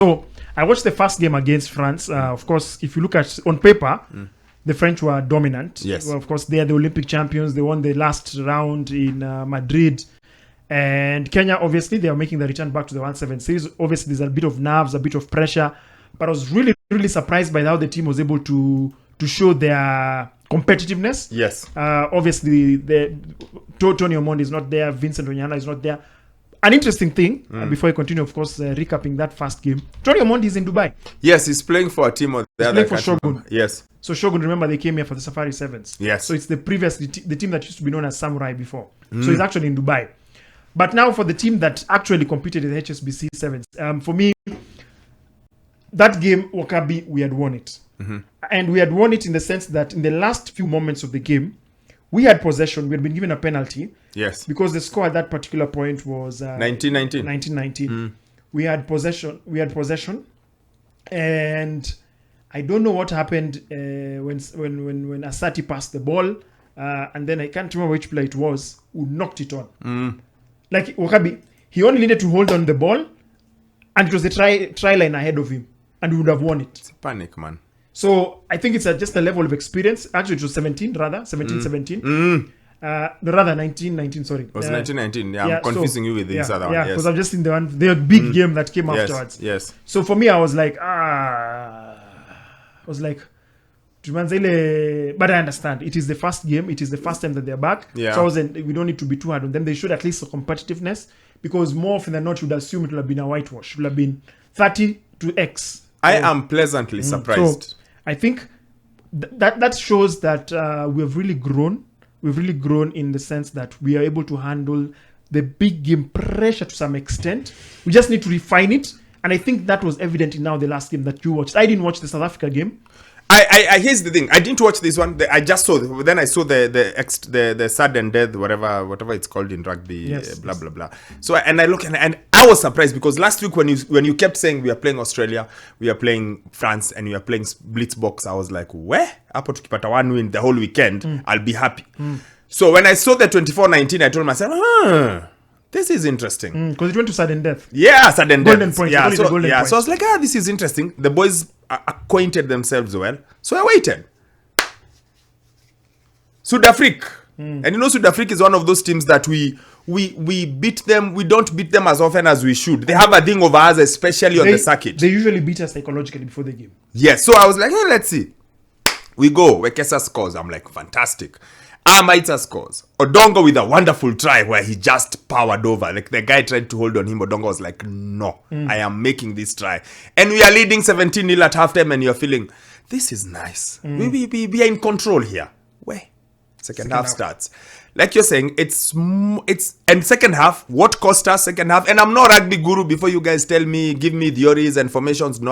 So I watched the first game against France. Of course, if you look at on paper, the French were dominant. Yes. Well, of course, they are the Olympic champions. They won the last round in Madrid. And Kenya, obviously, they are making the return back to the 1-7 series. Obviously, there's a bit of nerves, a bit of pressure. But I was really, really surprised by how the team was able to show their competitiveness. Yes. Obviously, Tony Omondi is not there. Vincent Onyana is not there. An interesting thing, before I continue, of course, recapping that first game. Tony Omondi is in Dubai. Yes, he's playing for a team of the other. Playing for Shogun. Yes. So Shogun, remember, they came here for the Safari Sevens. Yes. So it's the team that used to be known as Samurai before. So he's actually in Dubai. But now for the team that actually competed in the HSBC Sevens, for me, that game, Wakabi, we had won it. And we had won it in the sense that in the last few moments of the game, we had possession. We had been given a penalty. Yes. Because the score at that particular point was 1919. 1919. We had possession. And I don't know what happened when Asati passed the ball, and then I can't remember which player it was who knocked it on. Like Wakabi, he only needed to hold on the ball, and it was the try line ahead of him, and we would have won it. It's panic, man. So I think it's just a level of experience. Actually, it was 17, rather 19, sorry. It was 1919. Yeah, I'm confusing you with this other one. Yeah, because I'm just in the big game that came afterwards. Yes. So for me, I was like, but I understand. It is the first game. It is the first time that they're back. Yeah. So we don't need to be too hard on them. They showed at least a competitiveness, because more often than not, you would assume it would have been a whitewash. It would have been 30 to X. I am pleasantly surprised. So I think that shows that we have really grown. We've really grown in the sense that we are able to handle the big game pressure to some extent. We just need to refine it. And I think that was evident in now the last game that you watched. I didn't watch the South Africa game. I here's the thing. I didn't watch this one. I just saw. Then I saw the sudden death, whatever it's called in rugby. Yes, blah blah blah. So and I look and I was surprised, because last week when you kept saying we are playing Australia, we are playing France, and we are playing Blitzbox, I was like, where? Hapo tukipata one win the whole weekend, I'll be happy. So when I saw the 24-19, I told myself, this is interesting. Because it went to sudden death. Yeah, sudden death. Golden point. Yeah, So I was like, this is interesting. The boys acquainted themselves well. So I waited. South Africa. And you know, South Africa is one of those teams that we beat them. We don't beat them as often as we should. They have a thing over us, especially on the circuit. They usually beat us psychologically before the game. Yes. So I was like, let's see. We go. Wekesa scores. I'm like, fantastic. Amaita scores. Odongo with a wonderful try where he just powered over. Like the guy tried to hold on him. Odongo was like, no, I am making this try. And we are leading 17-0 at halftime, and you're feeling, this is nice. We are in control here. Where? Second half starts. Like you're saying, and second half, what cost us second half? And I'm not rugby guru before you guys give me theories and formations. No,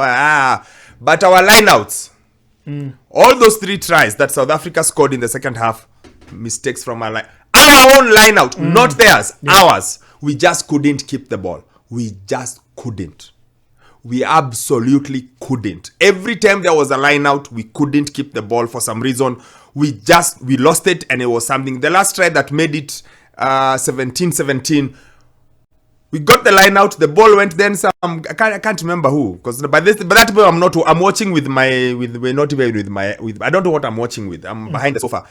but our lineouts, all those 3 tries that South Africa scored in the second half, mistakes from our own line out, not theirs, ours. We just couldn't keep the ball. We just couldn't. We absolutely couldn't. Every time there was a line out, we couldn't keep the ball for some reason. We lost it, and it was something. The last try that made it 17-17, we got the line out. The ball went. Then some. I can't remember who, because by that point I'm watching with my I don't know what I'm watching with. I'm behind the sofa.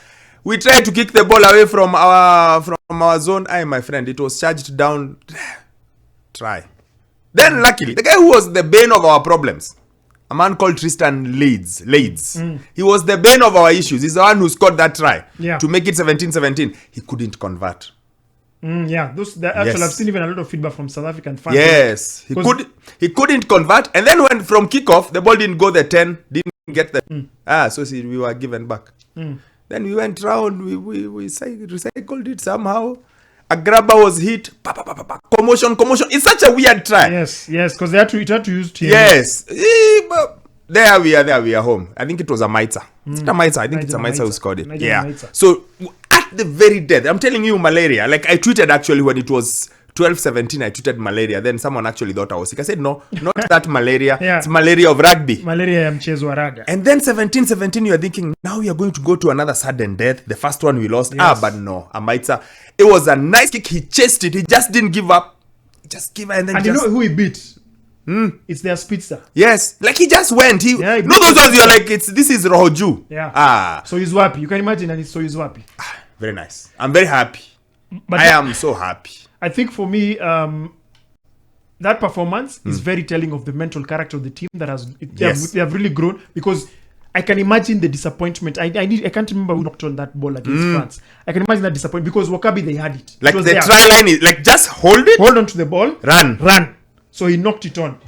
We tried to kick the ball away from our zone. My friend, it was charged down. Try. Then luckily, the guy who was the bane of our problems, a man called Tristan Leeds. He was the bane of our issues. He's the one who scored that try to make it 17-17. He couldn't convert. Actually, I've seen even a lot of feedback from South African fans. Yes, he couldn't convert, and then when from kickoff the ball didn't go the 10, didn't get the so we were given back. Then we went round, we recycled it somehow. A grabber was hit. Commotion. It's such a weird try. Yes, because they had to use TM. Yes. There we are home. I think it was a Maita. It's a Maita. I think it's a Maita who scored it. Maita. So at the very death, I'm telling you, malaria. Like I tweeted actually when it was 12-17, I tweeted malaria. Then someone actually thought I was sick. I said, no, not that malaria. It's malaria of rugby. Malaria ya mchezo wa raga. And then 17-17, you're thinking, now we are going to go to another sudden death. The first one we lost. Yes. But no. Amaitsa. It was a nice kick. He chased it. He just didn't give up. He just gave up. And you know who he beat? It's their speedster. Yes, like he just went. Yeah, he no, those ones you're like, this is Rohoju. Yeah. So he's happy. You can imagine, and so he's happy. Very nice. I'm very happy. But I am so happy. I think for me, that performance is very telling of the mental character of the team that they have really grown, because I can imagine the disappointment. I can't remember who knocked on that ball against France. I can imagine that disappointment because Wakabi, they had it. Like it was the there. try line is like, just hold Hold on to the ball, run. So he knocked it on.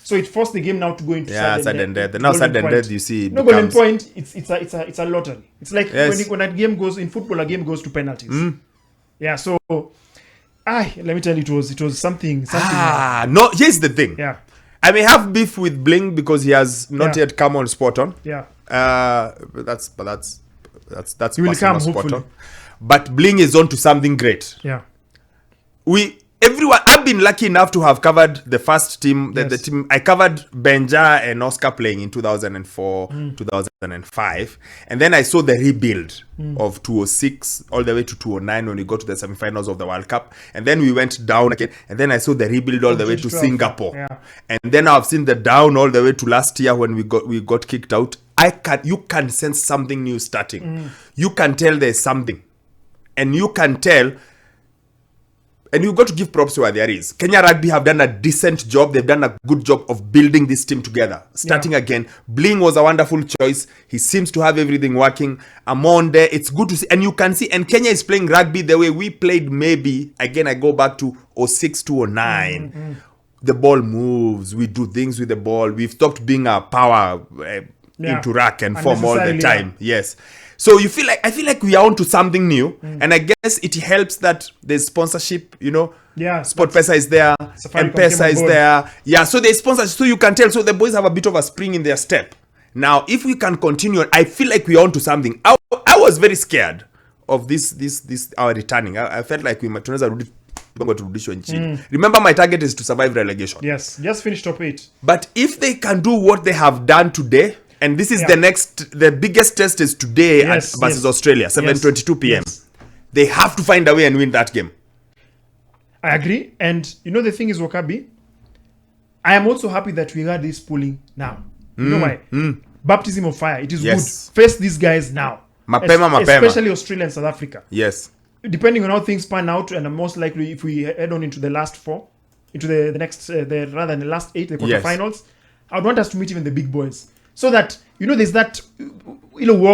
So it forced the game now to go into sudden death. Now sudden death, you see, no golden point. It's a lottery. It's like when a game goes in football, a game goes to penalties. Yeah. So, let me tell you, it was something. No. Here's the thing. Yeah. I may have beef with Bling because he has not yet come on spot on. Yeah. But that's He will come, spot hopefully. on. But Bling is on to something great. Yeah. Everyone, I've been lucky enough to have covered the first team, the team. I covered Benja and Oscar playing in 2004, 2005. And then I saw the rebuild of 2006 all the way to 2009 when we got to the semifinals of the World Cup. And then we went down again. And then I saw the rebuild all the way to Singapore. Yeah. And then I've seen the down all the way to last year when we got kicked out. You can sense something new starting. You can tell there's something. And you can tell. And you've got to give props to where there is. Kenya Rugby have done a decent job. They've done a good job of building this team together. Starting again. Bling was a wonderful choice. He seems to have everything working. Amonde, it's good to see. And you can see, and Kenya is playing rugby the way we played maybe. Again, I go back to 06 to 09. The ball moves. We do things with the ball. We've stopped being a power into rack and form all the time. Yes. So I feel like we are onto something new, and I guess it helps that there's sponsorship, Sport Pesa is there, M-Pesa is there. Yeah, so there's sponsorship, so you can tell. So the boys have a bit of a spring in their step. Now, if we can continue, I feel like we are onto something. I was very scared of this our returning. I felt like we might remember, my target is to survive relegation. Yes, just finish top 8. But if they can do what they have done today, and this is the biggest test is today versus Australia, 7:22 p.m. Yes. They have to find a way and win that game. I agree. And the thing is, Wakabi, I am also happy that we got this pooling now. You know why? Baptism of fire. It is good. Face these guys now. Mapema. Especially Australia and South Africa. Yes. Depending on how things pan out, and most likely if we head on into the last 4, into the next, rather than the last 8, the quarterfinals, I would want us to meet even the big boys. So that, there's that, walk